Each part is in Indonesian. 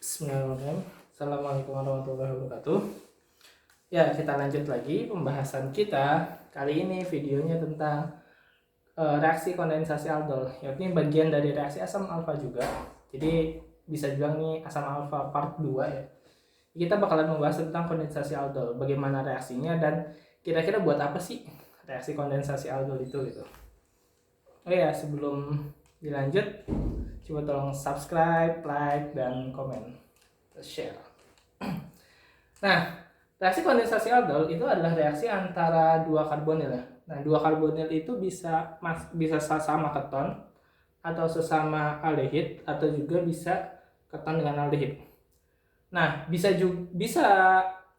Bismillahirrahmanirrahim. Assalamualaikum warahmatullahi wabarakatuh. Ya, kita lanjut lagi pembahasan kita. Kali ini videonya tentang reaksi kondensasi aldol. Ini bagian dari reaksi asam alfa juga. Jadi bisa bilang nih asam alfa part 2 ya. Kita bakalan membahas tentang kondensasi aldol, bagaimana reaksinya dan kira-kira buat apa sih reaksi kondensasi aldol itu gitu. Oh ya, sebelum dilanjut, coba tolong subscribe, like, dan komen, share. Nah, reaksi kondensasi aldol itu adalah reaksi antara dua karbonil ya. Nah, dua karbonil itu bisa sesama keton atau sesama aldehid atau juga bisa keton dengan aldehid. Nah, bisa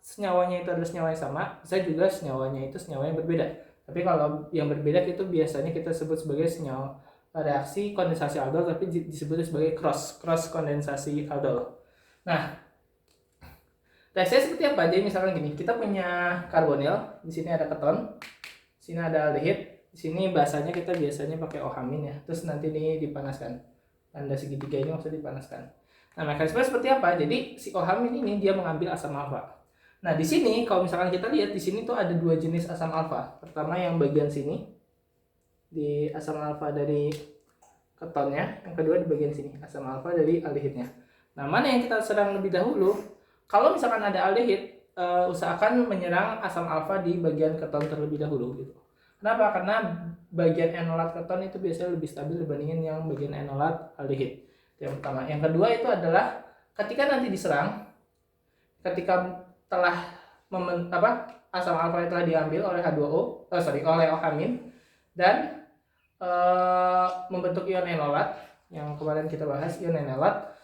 senyawanya itu adalah senyawa yang sama, bisa juga senyawanya itu senyawa yang berbeda. Tapi kalau yang berbeda itu biasanya kita sebut sebagai senyawa reaksi kondensasi aldol, tapi disebut sebagai cross kondensasi aldol. Nah, reaksinya seperti apa? Jadi misalkan gini, kita punya karbonil, di sini ada keton, di sini ada aldehid, di sini bahasanya kita biasanya pakai OH- ya. Terus nanti ini dipanaskan. Tanda segitiga ini maksudnya dipanaskan. Nah, mekanisme seperti apa? Jadi si OH- ini dia mengambil asam alfa. Nah, di sini kalau misalkan kita lihat di sini tuh ada dua jenis asam alfa. Pertama yang bagian sini di asam alfa dari ketonnya, yang kedua di bagian sini asam alfa dari aldehidnya. Nah, mana yang kita serang lebih dahulu? Kalau misalkan ada aldehid, usahakan menyerang asam alfa di bagian keton terlebih dahulu gitu. Kenapa? Karena bagian enolat keton itu biasanya lebih stabil dibandingin yang bagian enolat aldehid. Itu yang pertama. Yang kedua itu adalah ketika nanti diserang, ketika telah asam alfa telah diambil oleh H2O, oleh OH- dan membentuk ion enolat yang kemarin kita bahas, ion enolat.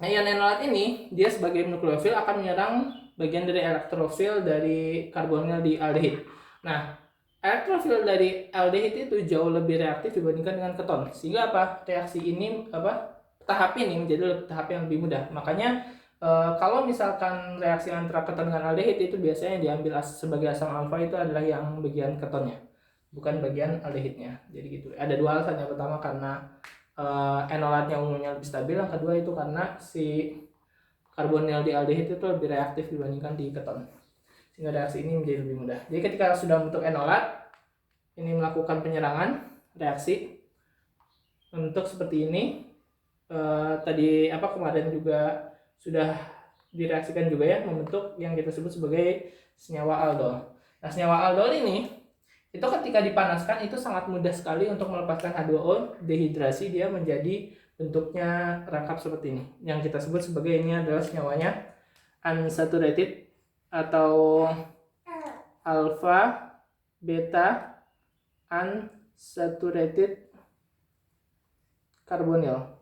Nah, ion enolat ini dia sebagai nukleofil akan menyerang bagian dari elektrofil dari karbonil di aldehid. Nah, elektrofil dari aldehid itu jauh lebih reaktif dibandingkan dengan keton. Sehingga reaksi ini tahap ini menjadi tahap yang lebih mudah. Makanya kalau misalkan reaksi antara keton dengan aldehid itu biasanya diambil sebagai asam alfa itu adalah yang bagian ketonnya, bukan bagian aldehidnya. Jadi gitu. Ada dua alasan. Yang pertama karena enolatnya umumnya lebih stabil, yang kedua itu karena si karbonil di aldehid itu lebih reaktif dibandingkan di keton, sehingga reaksi ini menjadi lebih mudah. Jadi ketika sudah membentuk enolat, ini melakukan penyerangan reaksi untuk seperti ini. Tadi kemarin juga sudah direaksikan juga ya, membentuk yang kita sebut sebagai senyawa aldol. Nah, senyawa aldol ini itu ketika dipanaskan itu sangat mudah sekali untuk melepaskan H2O, dehidrasi dia menjadi bentuknya rangkap seperti ini. Yang kita sebut sebagai ini adalah senyawanya unsaturated atau alpha beta unsaturated karbonil.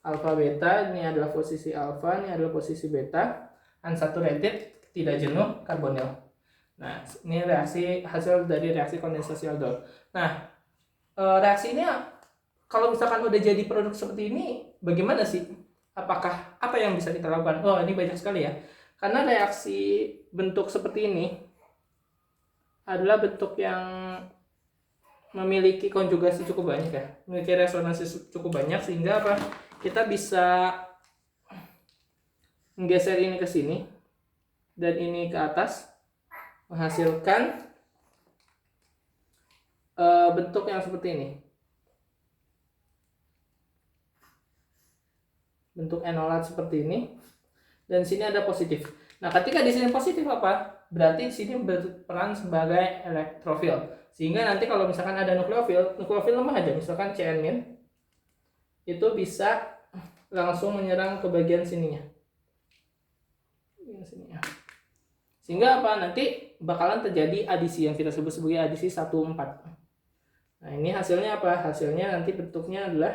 Alpha beta ini adalah posisi alpha, ini adalah posisi beta, unsaturated tidak jenuh karbonil. Nah, ini hasil dari reaksi kondensasi aldol. Nah, reaksi ini kalau misalkan udah jadi produk seperti ini, bagaimana sih? Apa yang bisa kita lakukan? Oh, ini banyak sekali ya. Karena reaksi bentuk seperti ini adalah bentuk yang memiliki konjugasi cukup banyak ya, memiliki resonansi cukup banyak, sehingga kita bisa menggeser ini ke sini dan ini ke atas, menghasilkan bentuk yang seperti ini, bentuk enolat seperti ini, dan sini ada positif. Nah, ketika di sini positif berarti di sini berperan sebagai elektrofil. Sehingga nanti kalau misalkan ada nukleofil lemah aja, misalkan Cn- itu bisa langsung menyerang ke bagian sininya. Sehingga nanti bakalan terjadi adisi yang kita sebut sebagai adisi 1,4. Nah, ini hasilnya Hasilnya nanti bentuknya adalah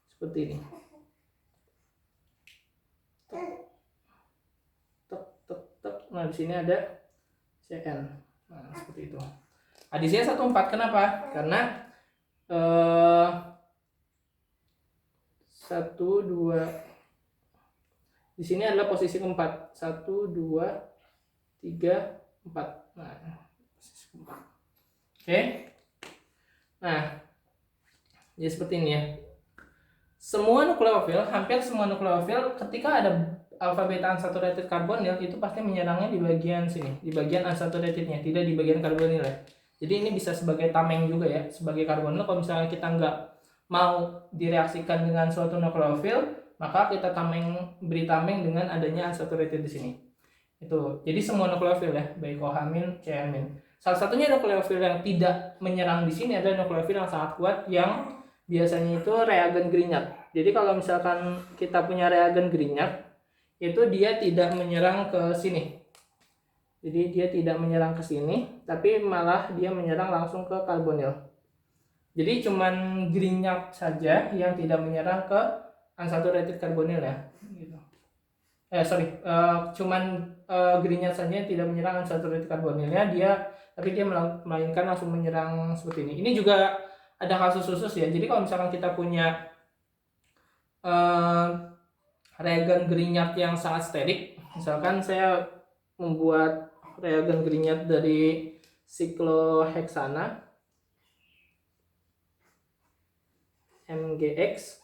seperti ini. Nah, di sini ada Cn. Nah, seperti itu. Adisinya 1,4. Kenapa? Karena 1, 2 di sini adalah posisi keempat. 1, 2, 3, 4. Nah, posisi keempat. Oke. Nah, jadi seperti ini ya. hampir semua nukleofil ketika ada alfa beta unsaturated carbonyl itu pasti menyerangnya di bagian sini, di bagian unsaturatednya, tidak di bagian karbonil ya. Jadi ini bisa sebagai tameng juga ya, sebagai karbonil. Kalau misalnya kita nggak mau direaksikan dengan suatu nukleofil, maka kita beri tameng dengan adanya unsaturated di sini. Itu. Jadi semua nukleofil ya, baik OH-, CN-. Salah satunya nukleofil yang tidak menyerang di sini adalah nukleofil yang sangat kuat yang biasanya itu reagen Grignard. Jadi kalau misalkan kita punya reagen Grignard, itu dia tidak menyerang ke sini. Jadi dia tidak menyerang ke sini, tapi malah dia menyerang langsung ke karbonil. Jadi cuman Grignard saja yang tidak menyerang ke unsaturated carbonyl ya. Gitu. Cuman Grignard saja yang tidak menyerang unsaturated carbonylnya, tapi dia melainkan langsung menyerang seperti ini. Ini juga ada kasus khusus ya. Jadi kalau misalkan kita punya reagen Grignard yang sangat sterik, misalkan saya membuat reagen Grignard dari sikloheksana MgX,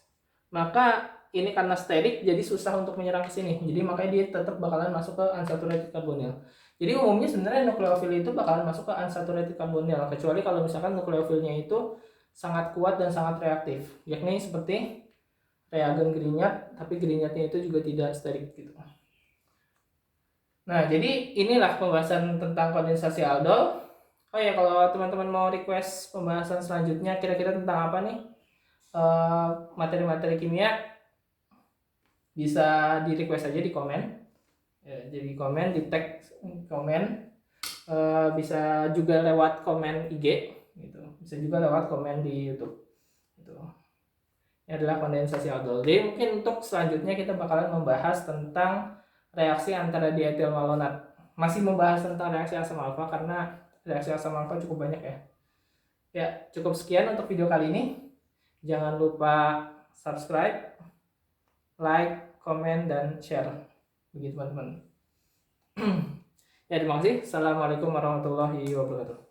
maka ini karena sterik jadi susah untuk menyerang ke sini. Jadi makanya dia tetap bakalan masuk ke unsaturated carbonyl. Jadi umumnya sebenarnya nukleofil itu bakalan masuk ke unsaturated carbonyl, kecuali kalau misalkan nukleofilnya itu sangat kuat dan sangat reaktif, yakni seperti reagen Grignard, tapi Grignardnya itu juga tidak sterik gitu. Nah, jadi inilah pembahasan tentang kondensasi aldol. Oh ya, kalau teman-teman mau request pembahasan selanjutnya kira-kira tentang apa nih? Materi-materi kimia bisa di request aja di komen ya, jadi komen di tag komen, bisa juga lewat komen IG gitu, bisa juga lewat komen di YouTube gitu. Ini adalah kondensasi aldol. Jadi mungkin untuk selanjutnya kita bakalan membahas tentang reaksi antara dietil malonat, masih membahas tentang reaksi asam alfa karena reaksi asam alfa cukup banyak ya. Ya, cukup sekian untuk video kali ini. Jangan lupa subscribe, like, komen, dan share bagi teman-teman. Ya, terima kasih. Assalamualaikum warahmatullahi wabarakatuh.